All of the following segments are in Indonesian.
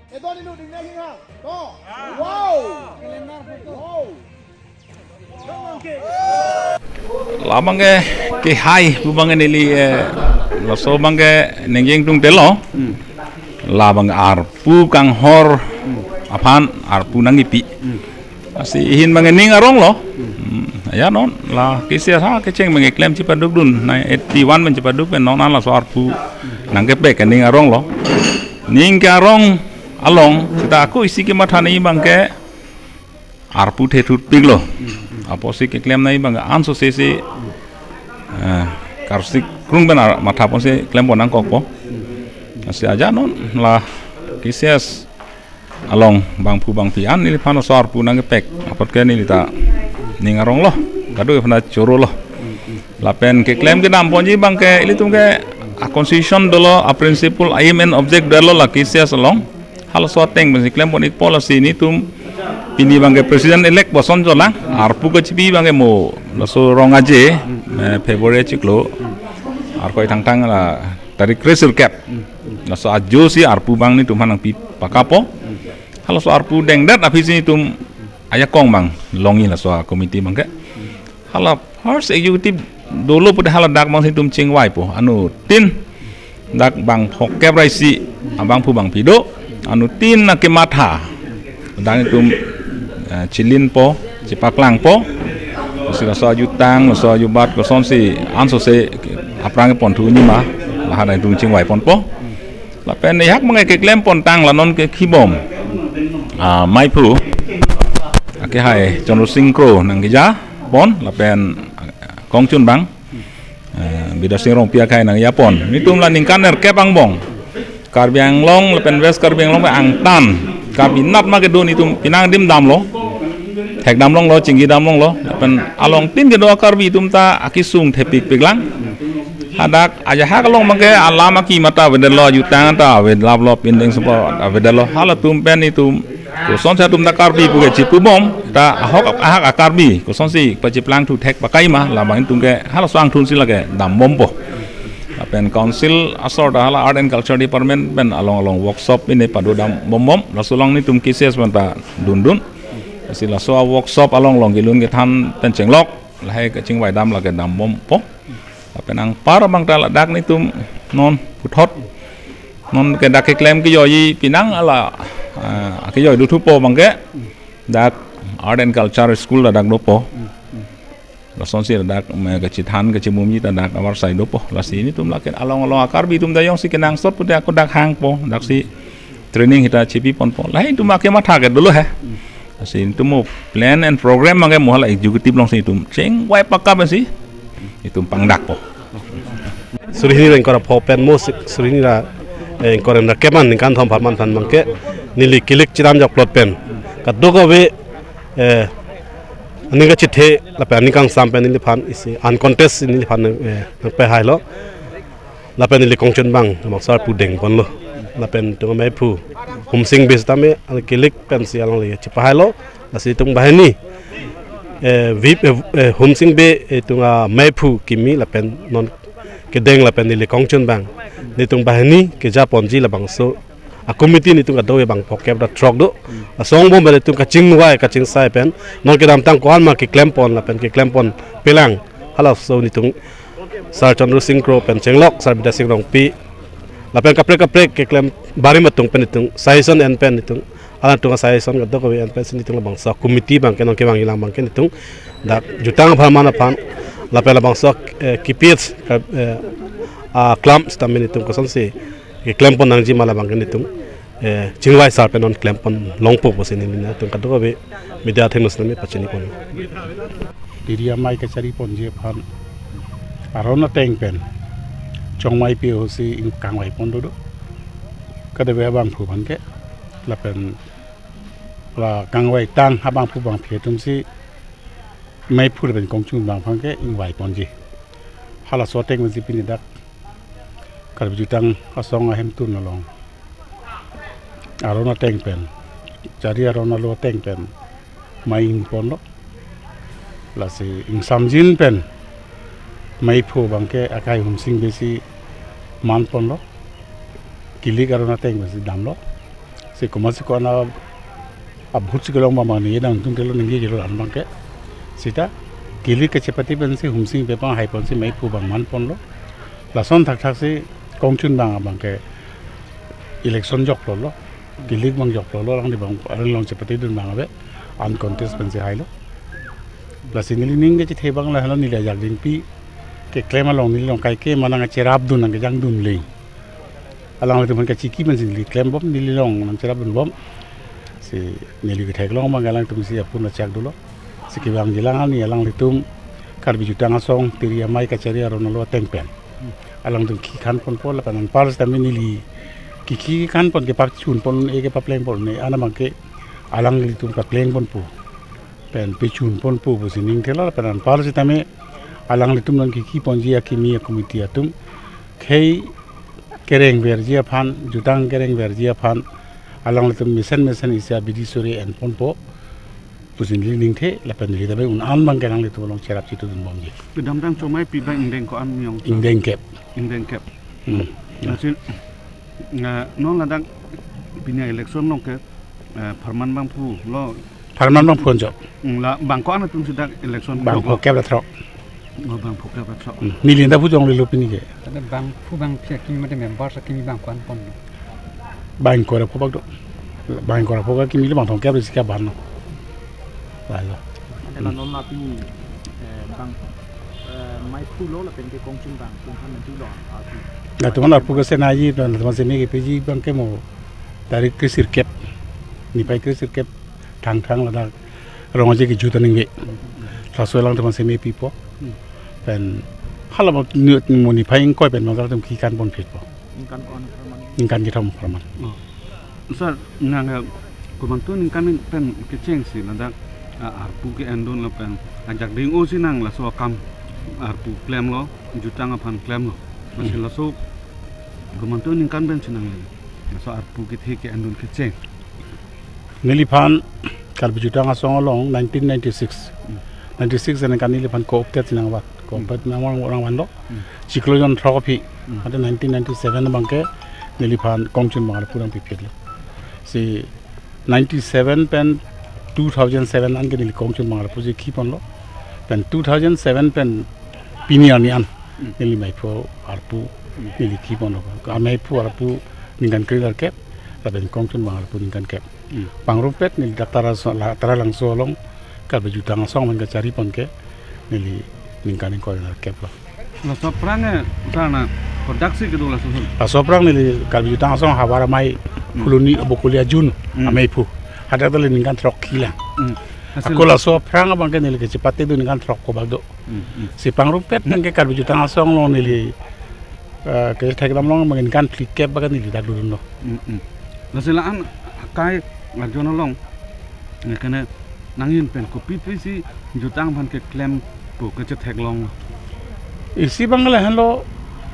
Ito ni Luding na hinga. To. Wow. Wow. Labang ke hai bubang nili laso bang ke nengjeng tung telo labang arpu kang hor apan arpu nangipi asi hin bang ning arong lo ya non la kisia ha ke ceng bang klem cipaduk dun na 81 men cipaduk pen non ala so arpu nangke pe ning arong lo ning ke arong along kita aku isi ke mathani bang ke arpu the thut pig lo apo si ke klem nai bang anso se karsik krung benar mata pon se klem bonang kokpo asi aja non lah kisias along bang pu bang pian ni pano sor pu nang pek apot ke ni ta ningarong lo kadu phana choro lo lapen ke klem ke nam ponji bang ke ili tum ke a constitution dolo a principle aim and object dolo la kisias along hal so teng ben klem bon ik policy ni tum pini bangke presiden elect boson jolang arpu ke cipi bangke mo laso rong aje Februari ciklo arko tang la dari crescent cap laso ajo si arpu bang ni tum hanang pi pakapo halo so arpu deng dat api sini tum ayakong bang longi laso komite bangke hala first executive dulu pada hala dak bang tum cingwai po anu tin dak bang hokep raisi abang pu bang pido anu tin na kematha dan itu cilin po cipaklang po sila so jutang so jubat ko son si anso se aprang pon thu ni ma la hana dung chingwai pon po la pen ni hak mangai ke klem pon tang la non ke khibom mai pu ake hai chonu singkro nang ja pon la pen kong chun bang bida sing rong pia kai nang ya pon ni tum la ning kaner ke bang bong karbiang long la pen west karbiang long ang tan kabinat ma ke don itu pinang dim dam lo hek dam long lo cinggi dam long lo pen along tin ke do karbi tum ta akisung thepik piklang hadak aja hak long ma ke alama ki mata wedel lo jutang ta wed lab lo pindeng sepo wedel lo hala tum pen itu ko son sa tum ta karbi pu ke cipu bom ta ahok ahak akarbi ko son si pa ciplang tu thek pakai ma la bang tum ke hala swang thun sila ke dam bom po pen council asor hala art and culture department pen along workshop ini padu dam bom lasulong ni tum kises menta dundun sila so workshop along gilun ke than pen cenglok lahai ke cingwai dam la ke dam bom po pen ang par bang ta dak ni tum non puthot non ke dak ke klem ki yoyi pinang ala ke yoy du thu po bang ke dak art and culture school la dak do po la son si dak me ke cithan ke cimum ni ta dak awar sai do po la si ni tum la ke along akar bi tum dayong si kenang sot pude aku dak hang po dak si training hita cipi pon po lain tum ake matha ke dulu he si tum plan and program mangke mo hala executive long si tum ceng wai pakka si itu pangdak po suri ni kora pho pen mo suri ni la kora na keman ni kan thom pharman than mangke nili kilik chiram jak plot pen ka dogo we ani ga chithe la pe ani kang sam pen ni phan isi uncontest ni phan pe hai lo la pen ni kongchen bang mak sar pu deng pon lo la pen tu mai pu hum sing bes ta me al kilik pen si along le chipa hai lo la si tung bahani vip hum sing be tu mai pu kimi la pen non ke deng la pen ni kongchen bang ni tung bahani ke ja ponji la bang so a committee ni tung dowe bang pokep da trok do a song bom bele tung ka chingwai ka ching sai pen non ke dam tang kwan ma ke klempon la pen ke klempon pelang hala so ni tung sar chandru singkro pen chenglok sar bida singrong pi la pen kaprek ke klem bari matung pen tung saison en pen tung ala tung saison ga do ko en pen ni tung bang sa committee bang ke non ke bang ilang bang ke ni tung da jutang pharmana pan la pen la bang so kipit a clumps tamen tung ko son se ke klempon nang ji mala bang ke ni tung chingwai sar pen on klempon longpo bo se ni na tung ka do ko be media thenos na me pachini pon diria mai ka chari pon je phan arona teng pen chongmai pe ho si in kangwai pon do ka de bang phu ban ke la pen la kangwai tang ha bang phu bang phe tum si mai phu ben kong chung bang phang ke in wai pon ji hala so teng si pin dak kar ju tang ha song a hem tun na long arona teng pen chari arona lo teng pen mai in pon lo la si in samjin pen mai phu bang ke akai hum sing besi man pon lo kilik arona teng besi dam lo si kuma si ko na abhut si kolong mama ni dang tung telo ningi jelo an bangke sita kili ke cepati ben si humsing be pang hai pon si mai pu bang man pon lo lason thak thak si kongchun bang bangke election jok lo kili bang jok lo lang di bang arang long cepati dun bang be an contest ben si hai lo plus ingili ning ge the bang la halo ni la jak ding pi ke claim along ni long kai ke manang cherap dun ang jang dun le alang tu man ka chiki man sin li claim bom ni long nang cherap dun bom si neli ke thek long mangalang tum si apun na chak dulo si ki bang jilang ni alang litum kar bi jutang asong tiri mai ka chari aron lo tengpen alang tum ki khan pon pol la nan pals tam ni li ki khan pon ke pap chun pon e ke pap leng pon ne ana mang ke alang litum ka pleng pon pu pen pe chun pon pu bu sining thela pen an pals tame alang litum nan ki pon ji akimi komiti atum khei kereng verjia phan jutang kereng verjia phan alang litum misen isya bidi suri en pon po pusin li ning the la pen li da be un an bang kerang litum long cherap chitu dun bom ji Dam dang chomai pi bang indeng ko an myong ing deng kep indeng kep nasin non la dang pinya election long ke farman bang pu lo farman bang phon jo la bang ko an tum sidak election bang po kep la throk bang pu ke ba so ni lin da pu jong li lu pini ke Ada bang pu bang pia kimi made member sa kimi bang kwan pon. bang ko ra po bak do bang ko ra po ka ki mi le bang thong kep ri ska ban no ba lo Ada la non la pi bang mai pu lo la pen ke kong chun bang tung han tu lo a pi na tu man pu ka se na ji na tu man se me ke pe ji bang ke mo dari ke sir kep ni pai ke sir kep thang thang la da rong je ki ju ta ning ve sa so lang tu man se me pi po pen hala mo mo ni pai ko pen no da tum ki kan bon phit po in kan on man ning kan ki thom man sir nang ko man tu ning kan pen ke cheng si la dang arpu ke endon la pen ajak ding o sinang la so kam arpu claim lo jutang aphan claim lo masin la so ko man tu ning kan ben sinang la so arpu ke the ke endon ke cheng nili phan kal bi jutang song long 1996 96 ane kan nili phan ko optet sinang wa ko optet na orang wan lo cyclone trophy ate 1997 bangke nili phan kongchun bangal purang pi phet lo si 97 pen 2007 an ke nili kongchun bangal pu ji ki pon lo pen 2007 pen pinian ni an nili mai pho arpu nili ki pon lo ka mai phu arpu ningan krilar kep la ben kongchun bangal pu ningan kep pangrum pet nili daktara so la tara lang so long kal be jutang song man ka cari pon ke nili ningkan ko na kep lo la so prang sana produksi ke dula so asoprang nili kal be jutang song hawara mai fuluni bokulia jun amai phu ada tele ningkan trok kila aku la so prang bang ke nili ke cepate du ningkan trok ko bagdo si pangrum pet nang ke kal be jutang song lo nili ke thek dam long mangin kan flik kep ba nili dak dun no la silaan kai arjona long ngakane nangin pen kopi si jutang ban ke claim pu ke thek long isi bangla hello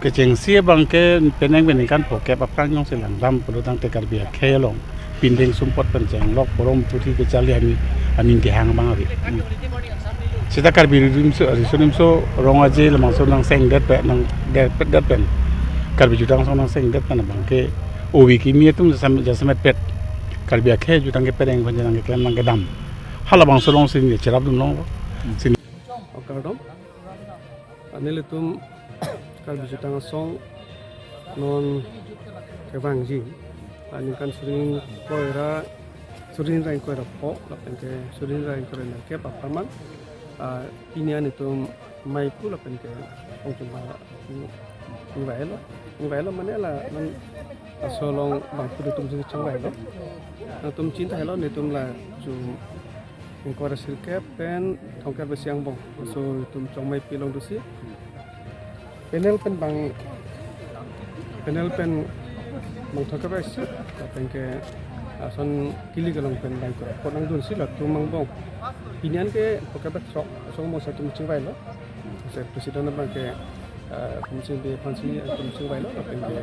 ke chengsi bang ke peneng ben kan po ke paprang yong silang dam pu dang te karbia khelong pindeng sumpot pen cheng lok porom puthi ke chali amin ke hang bang abi sita karbi rim so rim so ronga je lamang so nang seng det pe nang det pen karbi jutang so nang seng det pan bang ke owi ki mi tum jasamet pet karbia khe jutang ke peneng ban nang ke klem nang ke dam hala bang so long sin ni cherap dum long sin Okardom anele tum kal bijutang song non kebang ji ani kan suring koira suring rain koira po la penke suring rain koira na ke papaman ini ani tum mai pu la penke ong tum ba ni vai lo mane la nan asolong bang pu tum sing chang vai lo tum cinta hello ni tum la ju Ingkora sirkep pen thongkar besiang bong so tum chongmai pilong dusi panel pen bang thongkar besi pen ke ason kili galong pen bang ko ponang dun si la tum mang bong pinian ke thongkar bet sok so mo sa tum chingwai lo se president bang ke tum sing be fansi tum chingwai lo pen ke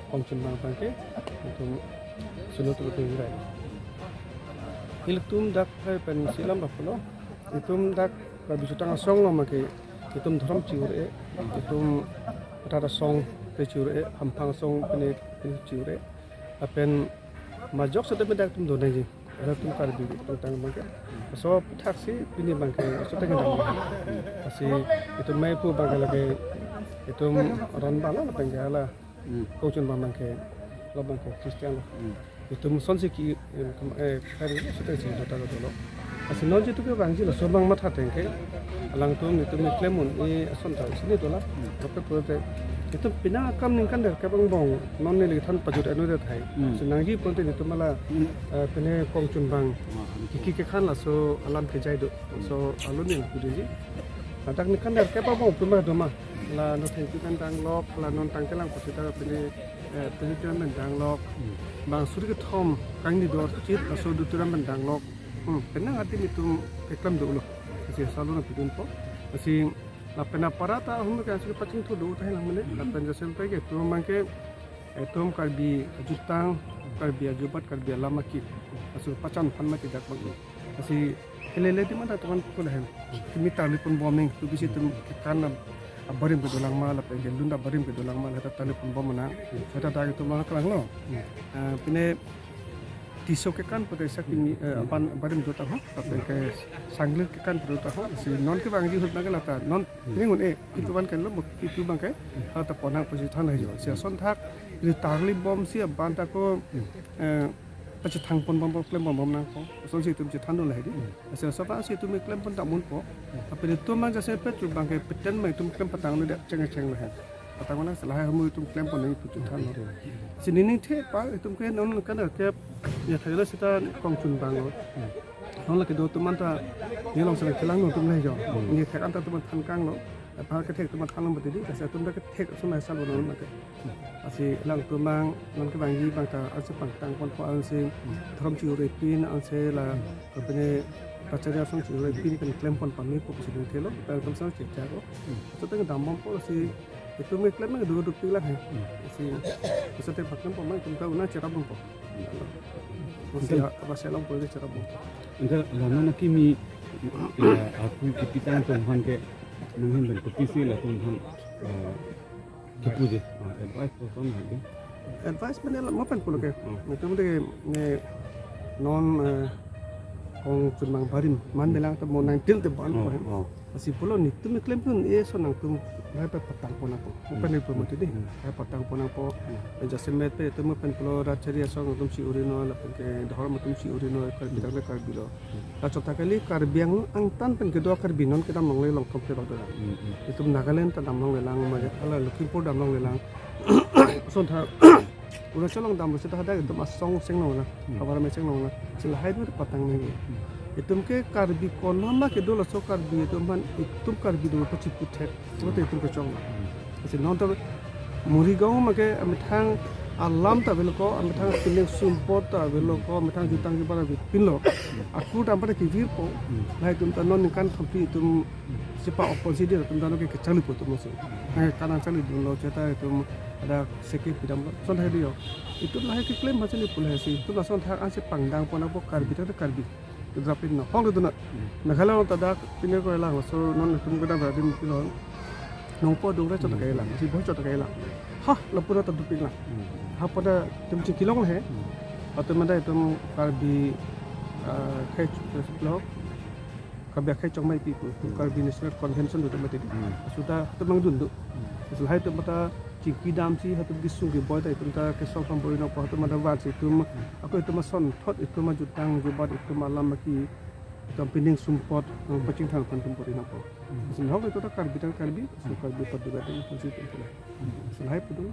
kongchun bang ke tum sunu tu tum rai Iltum dak pen silam bapulo itum dak bijutang song lo make itum dharam chiure itum tara song pe chiure hampang song pene chiure apen majok sudah mendak tum do naji ada tum karbi tentang bangke so taksi ini bangke so tengah dalam asi itu mai pu bangke lagi itu ron bala la bangke ala kocun bangke lo bangke Kristian itu muson siki kari sudah sih data dulu asi non itu ke bangji lo so bang mata tengke alang tum itu me klemun son tahu sini tu lah apa itu pinang akam ning kan ke bang bong non ni lagi tan pajut anu dah thai senangi ponte itu malah pene kongchun bang kiki ke kan lah so alam ke jai do so alun ni kudu adak ni kan ke bang bong pemah doma la no thai kan tang lok la non tang kelang pasita pene pene tuan mendang lok bang suri ke thom kang ni dor chit so du tuan mendang lok penang ati itu eklam do lo si salun pidun po si la pena parata hum kan suka pacing tu do tai lang mene la pena sampai ke tu mangke etom kalbi jutang kalbi ajubat kalbi lama ki asu pacan pan mati dak bang asi helele di mana tuan ko lah kimi tali pun bombing tu bisi tu kan barim ke dolang mal la pena lunda barim ke dolang mal hata tali pun bom na hata dak tu mah kelang lo pine tisok kan pada sakini apan barim dota ho tapi ke sanggil kan dota ho si non ke bang ji hut na lata non ini ngun itu ban kan lo itu bang ke ta ponang posi than hai jo sia son thak ri tarli bom sia ban ta ko pachi thang pon bom klem bom nang ko son si tum chi than do lai di sia sa ba si tum klem pon ta mun ko tapi itu mang ja se petu bang ke peten mai tum klem patang no de cheng la hai patang mana salah hamu itu klem pon ni putu than no sini ni the pa itu ke non kan ke ya thayla sita kongchun bang lo non la ke do tuman ta ni long sang kelang no tum lai jo ni thek an ta tuman than kang lo pa ke thek tuman than lo bati di sa tum da ke thek sunai sal lo no ke asi lang tumang non ke bang yi bang ta ase pang tang pon ko an se throm chi re pin an se la ko bene pacharia song chi re pin kan klem pon pan ni ko si de thelo ta tum sang chi cha ko to ta dam bom ko si itu me klem me do pi la hai si so te pakam po mai tum ka una chera bom po masih apa selang boleh cara bom. Enggak, lana nak kimi aku kita Tuhan ke mungkin ben kopisi lah Tuhan kipu je. Advice tu Tuhan lagi. Advice benar lah, apa pun ke? Macam tu ke non kong cumang barim, man bilang tu mau nangtil tu ban po. Masih pulau ni tu me klaim pun so nang tu hai pa patang pon aku. Apa ni pun mati deh. Hai patang pon aku. Jasa mete tu me pen pulau racharia song tum si urino la pen ke dahor tum si urino kar bidang le kar bilo. La chota kali kar biang ang tan pen kedua kar binon kita manglai long kom ke dok dah. Itu Nagaland ta dam long lelang ma ala Lukimpur dam long lelang. Son tha udah colong dam kita ada itu mas song seng long na. Kabar me seng long na. Sila hai tu patang ni. Itu ke karbi konama ke dulu so karbi itu man itu karbi dulu pasti putet itu ke cong jadi nonton muri gaung make amitang alam tak beloko amitang piling sumpot tak beloko amitang jutang di para pinlo aku dapat kivir po lah itu non kan tapi itu siapa oposisi dia itu non ke kecali po itu masuk kanan cali dulu cerita itu ada sekip bidang son dia itu lah ke klaim macam ni pula sih itu lah son thak ansip pangdang pun apa karbi itu karbi drapin na hong itu na kalau tadak pinnya ko lang so non tum ko da berarti pilon nong po dong ra chot ka lang si bo chot ka lang ha la pura ta duping lang ha pada tum chi kilong he atau mana itu karbi kai blog kabia kai chong mai pi ku karbi national convention itu mati sudah temang dundu setelah itu mata cingki dam si hatu bisu ge boy ta itu ta ke sol pamboi no po hatu mada wat itu aku itu mason thot itu majutang jubat itu malam maki itu pining sumpot pacing thang pan tumpur ina po sebenarnya itu ta karbi so karbi pada itu itu setelah itu